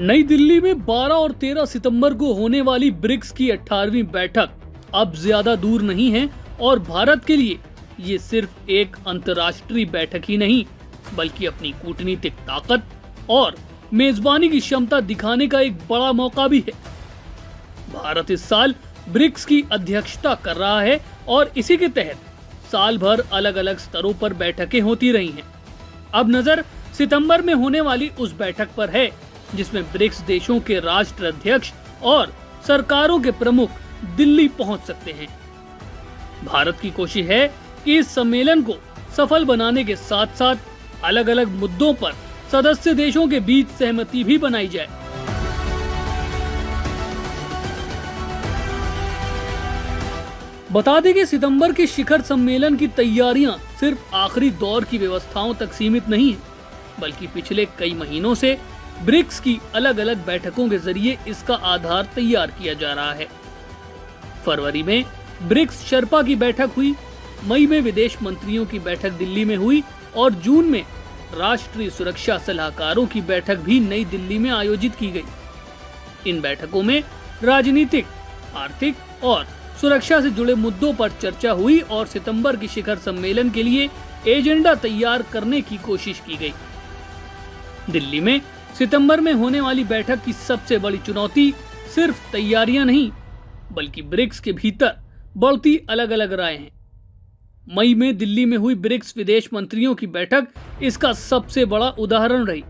नई दिल्ली में 12 और 13 सितंबर को होने वाली ब्रिक्स की 18वीं बैठक अब ज्यादा दूर नहीं है और भारत के लिए ये सिर्फ एक अंतर्राष्ट्रीय बैठक ही नहीं बल्कि अपनी कूटनीतिक ताकत और मेजबानी की क्षमता दिखाने का एक बड़ा मौका भी है। भारत इस साल ब्रिक्स की अध्यक्षता कर रहा है और इसी के तहत साल भर अलग अलग स्तरों पर बैठकें होती रही हैं। अब नजर सितंबर में होने वाली उस बैठक पर है जिसमें ब्रिक्स देशों के राष्ट्र अध्यक्ष और सरकारों के प्रमुख दिल्ली पहुंच सकते हैं। भारत की कोशिश है कि इस सम्मेलन को सफल बनाने के साथ साथ अलग अलग मुद्दों पर सदस्य देशों के बीच सहमति भी बनाई जाए। बता दें कि सितंबर के शिखर सम्मेलन की तैयारियां सिर्फ आखिरी दौर की व्यवस्थाओं तक सीमित नहीं है, बल्कि पिछले कई महीनों से ब्रिक्स की अलग अलग बैठकों के जरिए इसका आधार तैयार किया जा रहा है। फरवरी में ब्रिक्स शर्पा की बैठक हुई, मई में विदेश मंत्रियों की बैठक दिल्ली में हुई और जून में राष्ट्रीय सुरक्षा सलाहकारों की बैठक भी नई दिल्ली में आयोजित की गई। इन बैठकों में राजनीतिक, आर्थिक और सुरक्षा से जुड़े मुद्दों पर चर्चा हुई और सितंबर की शिखर सम्मेलन के लिए एजेंडा तैयार करने की कोशिश की गई। दिल्ली में सितंबर में होने वाली बैठक की सबसे बड़ी चुनौती सिर्फ तैयारियां नहीं बल्कि ब्रिक्स के भीतर बढ़ती अलग अलग राय हैं। मई में दिल्ली में हुई ब्रिक्स विदेश मंत्रियों की बैठक इसका सबसे बड़ा उदाहरण रही।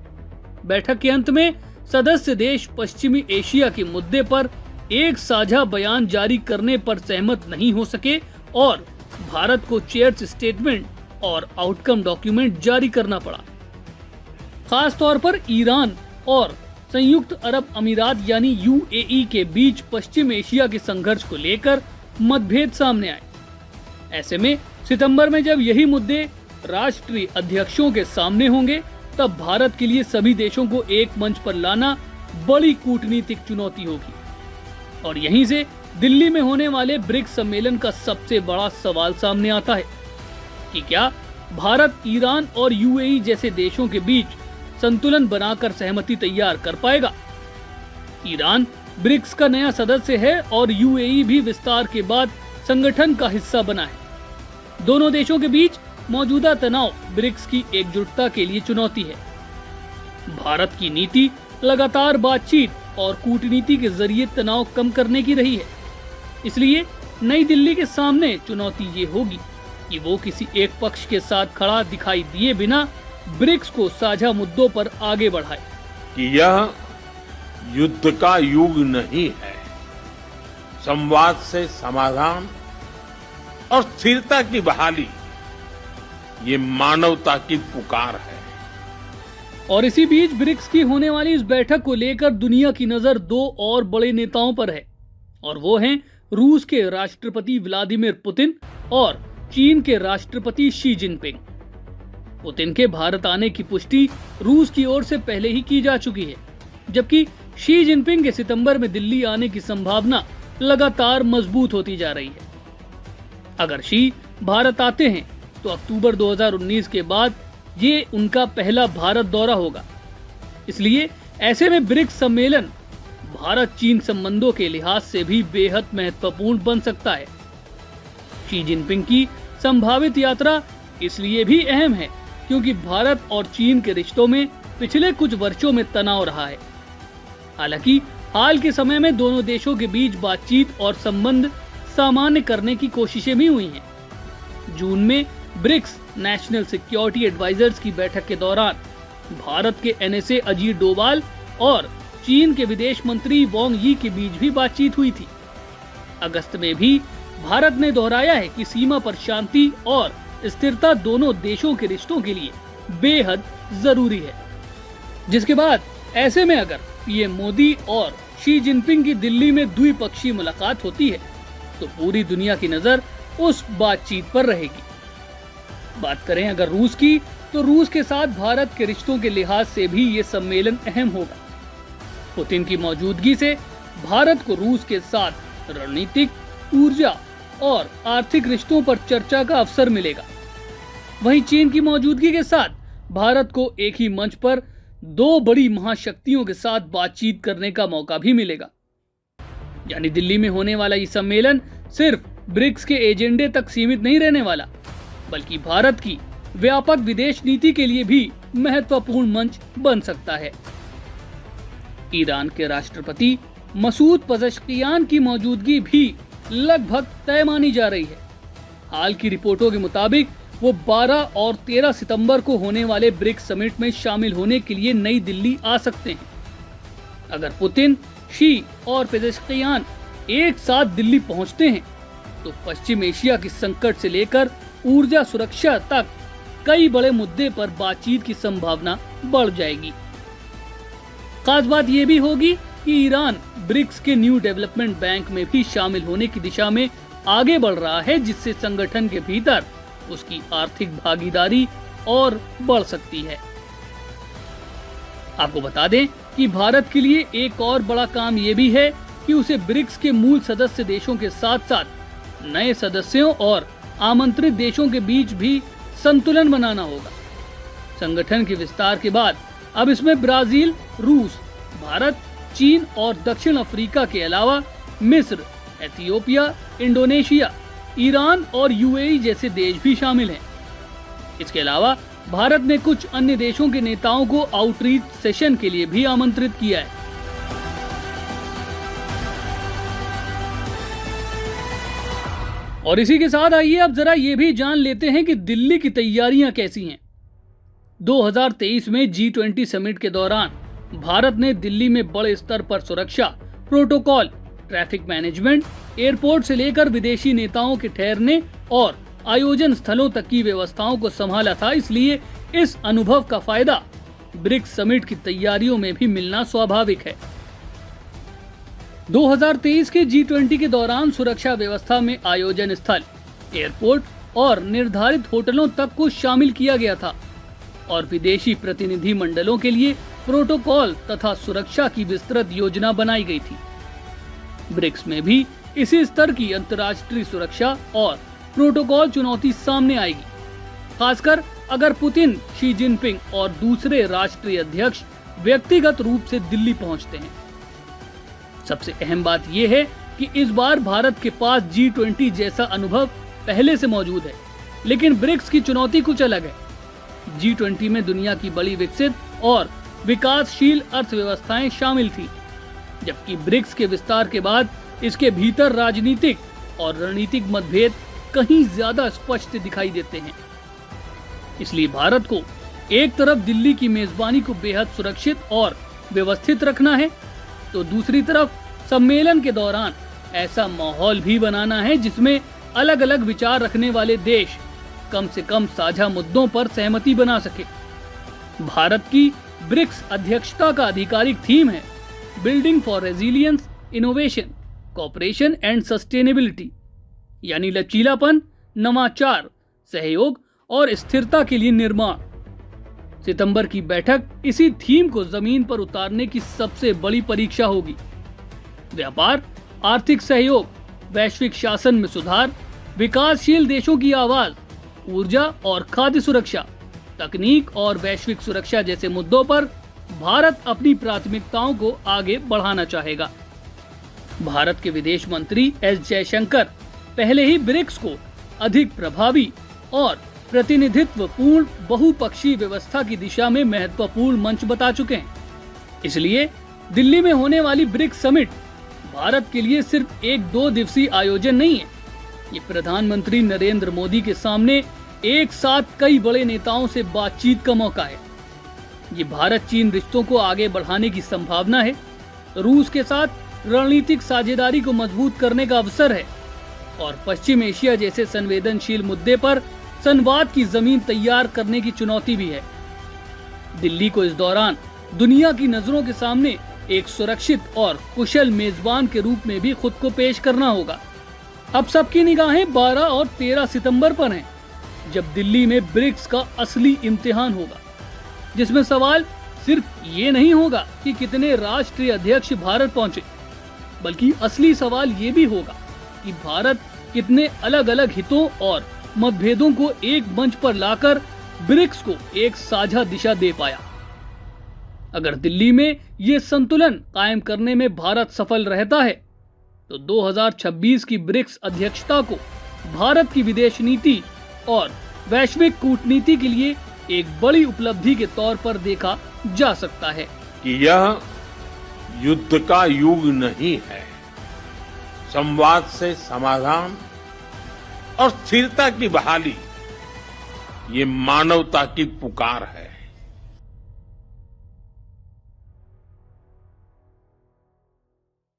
बैठक के अंत में सदस्य देश पश्चिमी एशिया के मुद्दे पर एक साझा बयान जारी करने पर सहमत नहीं हो सके और भारत को चेयर्स स्टेटमेंट और आउटकम डॉक्यूमेंट जारी करना पड़ा। खास तौर पर ईरान और संयुक्त अरब अमीरात यानी यूएई के बीच पश्चिम एशिया के संघर्ष को लेकर मतभेद सामने आए। ऐसे में सितंबर में जब यही मुद्दे राष्ट्रीय अध्यक्षों के सामने होंगे तब भारत के लिए सभी देशों को एक मंच पर लाना बड़ी कूटनीतिक चुनौती होगी। और यहीं से दिल्ली में होने वाले ब्रिक्स सम्मेलन का सबसे बड़ा सवाल सामने आता है कि क्या भारत ईरान और यूएई जैसे देशों के बीच संतुलन बनाकर सहमति तैयार कर पाएगा। ईरान ब्रिक्स का नया सदस्य है और यूएई भी विस्तार के बाद संगठन का हिस्सा बना है। दोनों देशों के बीच मौजूदा तनाव ब्रिक्स की एकजुटता के लिए चुनौती है। भारत की नीति लगातार बातचीत और कूटनीति के जरिए तनाव कम करने की रही है। इसलिए नई दिल्ली के सामने चुनौती ये होगी कि वो किसी एक पक्ष के साथ खड़ा दिखाई दिए बिना ब्रिक्स को साझा मुद्दों पर आगे बढ़ाए। कि यह युद्ध का युग नहीं है, संवाद से समाधान और स्थिरता की बहाली ये मानवता की पुकार है। और इसी बीच ब्रिक्स की होने वाली इस बैठक को लेकर दुनिया की नजर दो और बड़े नेताओं पर है और वो हैं रूस के राष्ट्रपति व्लादिमीर पुतिन और चीन के राष्ट्रपति शी जिनपिंग। पुतिन के भारत आने की पुष्टि रूस की ओर से पहले ही की जा चुकी है, जबकि शी जिनपिंग के सितंबर में दिल्ली आने की संभावना लगातार मजबूत होती जा रही है। अगर शी भारत आते हैं तो अक्टूबर 2019 के बाद ये उनका पहला भारत दौरा होगा। इसलिए ऐसे में ब्रिक्स सम्मेलन भारत चीन संबंधों के लिहाज से भी बेहद महत्वपूर्ण बन सकता है। शी जिनपिंग की संभावित यात्रा इसलिए भी अहम है क्योंकि भारत और चीन के रिश्तों में पिछले कुछ वर्षों में तनाव रहा है। हालांकि हाल के समय में दोनों देशों के बीच बातचीत और संबंध सामान्य करने की कोशिशें भी हुई हैं। जून में ब्रिक्स नेशनल सिक्योरिटी एडवाइजर्स की बैठक के दौरान भारत के एनएसए अजीत डोभाल और चीन के विदेश मंत्री वांग यी के बीच भी बातचीत हुई थी। अगस्त में भी भारत ने दोहराया है कि सीमा पर शांति और स्थिरता दोनों देशों के रिश्तों के लिए बेहद जरूरी है। जिसके बाद ऐसे में अगर पीएम मोदी और शी जिनपिंग की दिल्ली में द्विपक्षीय मुलाकात होती है तो पूरी दुनिया की नजर उस बातचीत पर रहेगी। बात करें अगर रूस की तो रूस के साथ भारत के रिश्तों के लिहाज से भी ये सम्मेलन अहम होगा। पुतिन की मौजूदगी से भारत को रूस के साथ रणनीतिक, ऊर्जा और आर्थिक रिश्तों पर चर्चा का अवसर मिलेगा। वहीं चीन की मौजूदगी के साथ भारत को एक ही मंच पर दो बड़ी महाशक्तियों के साथ बातचीत करने का मौका भी मिलेगा। यानी दिल्ली में होने वाला ये सम्मेलन सिर्फ ब्रिक्स के एजेंडे तक सीमित नहीं रहने वाला, बल्कि भारत की व्यापक विदेश नीति के लिए भी महत्वपूर्ण मंच बन सकता है। ईरान के राष्ट्रपति मसूद पज़ेश्कियान की मौजूदगी भी लगभग तय मानी जा रही है। हाल की रिपोर्टों के मुताबिक वो 12 और 13 सितंबर को होने वाले ब्रिक्स समिट में शामिल होने के लिए नई दिल्ली आ सकते हैं। अगर पुतिन, शी और पेजेश्कियान एक साथ दिल्ली पहुंचते हैं तो पश्चिम एशिया की संकट से लेकर ऊर्जा सुरक्षा तक कई बड़े मुद्दे पर बातचीत की संभावना बढ़ जाएगी। खास बात यह भी होगी कि ईरान ब्रिक्स के न्यू डेवलपमेंट बैंक में भी शामिल होने की दिशा में आगे बढ़ रहा है, जिससे संगठन के भीतर उसकी आर्थिक भागीदारी और बढ़ सकती है। आपको बता दें कि भारत के लिए एक और बड़ा काम यह भी है कि उसे ब्रिक्स के मूल सदस्य देशों के साथ साथ नए सदस्यों और आमंत्रित देशों के बीच भी संतुलन बनाना होगा। संगठन के विस्तार के बाद अब इसमें ब्राजील, रूस, भारत, चीन और दक्षिण अफ्रीका के अलावा मिस्र, एथियोपिया, इंडोनेशिया, ईरान और यूएई जैसे देश भी शामिल हैं। इसके अलावा भारत ने कुछ अन्य देशों के नेताओं को आउटरीच सेशन के लिए भी आमंत्रित किया है। और इसी के साथ आइए अब जरा ये भी जान लेते हैं कि दिल्ली की तैयारियां कैसी हैं। 2023 में G20 समिट के दौरान भारत ने दिल्ली में बड़े स्तर पर सुरक्षा, प्रोटोकॉल, ट्रैफिक मैनेजमेंट, एयरपोर्ट से लेकर विदेशी नेताओं के ठहरने और आयोजन स्थलों तक की व्यवस्थाओं को संभाला था। इसलिए इस अनुभव का फायदा ब्रिक्स समिट की तैयारियों में भी मिलना स्वाभाविक है। 2023 के G20 के दौरान सुरक्षा व्यवस्था में आयोजन स्थल, एयरपोर्ट और निर्धारित होटलों तक को शामिल किया गया था और विदेशी प्रतिनिधि मंडलों के लिए प्रोटोकॉल तथा सुरक्षा की विस्तृत योजना बनाई गई थी। ब्रिक्स में भी इसी स्तर की अंतर्राष्ट्रीय सुरक्षा और प्रोटोकॉल चुनौती सामने आएगी, खासकर अगर पुतिन, शी जिनपिंग और दूसरे राष्ट्रीय अध्यक्ष व्यक्तिगत रूप से दिल्ली पहुंचते हैं। सबसे अहम बात यह है कि इस बार भारत के पास G20 जैसा अनुभव पहले से मौजूद है, लेकिन ब्रिक्स की चुनौती कुछ अलग है। G20 में दुनिया की बड़ी विकसित और विकासशील अर्थव्यवस्थाएं शामिल थी, जबकि ब्रिक्स के विस्तार के बाद इसके भीतर राजनीतिक और रणनीतिक मतभेद कहीं ज्यादा स्पष्ट दिखाई देते हैं। इसलिए भारत को एक तरफ दिल्ली की मेजबानी को बेहद सुरक्षित और व्यवस्थित रखना है, तो दूसरी तरफ सम्मेलन के दौरान ऐसा माहौल भी बनाना है जिसमें अलग अलग विचार रखने वाले देश कम से कम साझा मुद्दों पर सहमति बना सके। भारत की ब्रिक्स अध्यक्षता का आधिकारिक थीम है building for resilience, innovation, cooperation and sustainability, यानी लचीलापन, नवाचार, सहयोग और स्थिरता के लिए निर्माण। सितंबर की बैठक इसी थीम को जमीन पर उतारने की सबसे बड़ी परीक्षा होगी। व्यापार, आर्थिक सहयोग, वैश्विक शासन में सुधार, विकासशील देशों की आवाज, ऊर्जा और खाद्य सुरक्षा, तकनीक और वैश्विक सुरक्षा जैसे मुद्दों पर भारत अपनी प्राथमिकताओं को आगे बढ़ाना चाहेगा। भारत के विदेश मंत्री एस जयशंकर पहले ही ब्रिक्स को अधिक प्रभावी और प्रतिनिधित्वपूर्ण बहुपक्षीय व्यवस्था की दिशा में महत्वपूर्ण मंच बता चुके हैं। इसलिए दिल्ली में होने वाली ब्रिक्स समिट भारत के लिए सिर्फ एक 2 दिवसीय आयोजन नहीं है। ये प्रधानमंत्री नरेंद्र मोदी के सामने एक साथ कई बड़े नेताओं से बातचीत का मौका है। ये भारत चीन रिश्तों को आगे बढ़ाने की संभावना है, रूस के साथ रणनीतिक साझेदारी को मजबूत करने का अवसर है और पश्चिम एशिया जैसे संवेदनशील मुद्दे पर संवाद की जमीन तैयार करने की चुनौती भी है। दिल्ली को इस दौरान दुनिया की नजरों के सामने एक सुरक्षित और कुशल मेजबान के रूप में भी खुद को पेश करना होगा। अब सबकी निगाहें 12 और 13 सितंबर पर हैं, जब दिल्ली में ब्रिक्स का असली इम्तिहान होगा, जिसमें सवाल सिर्फ ये नहीं होगा कि कितने राष्ट्रीय अध्यक्ष भारत पहुंचे, बल्कि असली सवाल ये भी होगा कि भारत कितने अलग अलग हितों और मतभेदों को एक मंच पर लाकर ब्रिक्स को एक साझा दिशा दे पाया। अगर दिल्ली में ये संतुलन कायम करने में भारत सफल रहता है तो 2026 की ब्रिक्स अध्यक्षता को भारत की विदेश नीति और वैश्विक कूटनीति के लिए एक बड़ी उपलब्धि के तौर पर देखा जा सकता है कि यह युद्ध का युग नहीं है, संवाद से समाधान और स्थिरता की बहाली ये मानवता की पुकार है।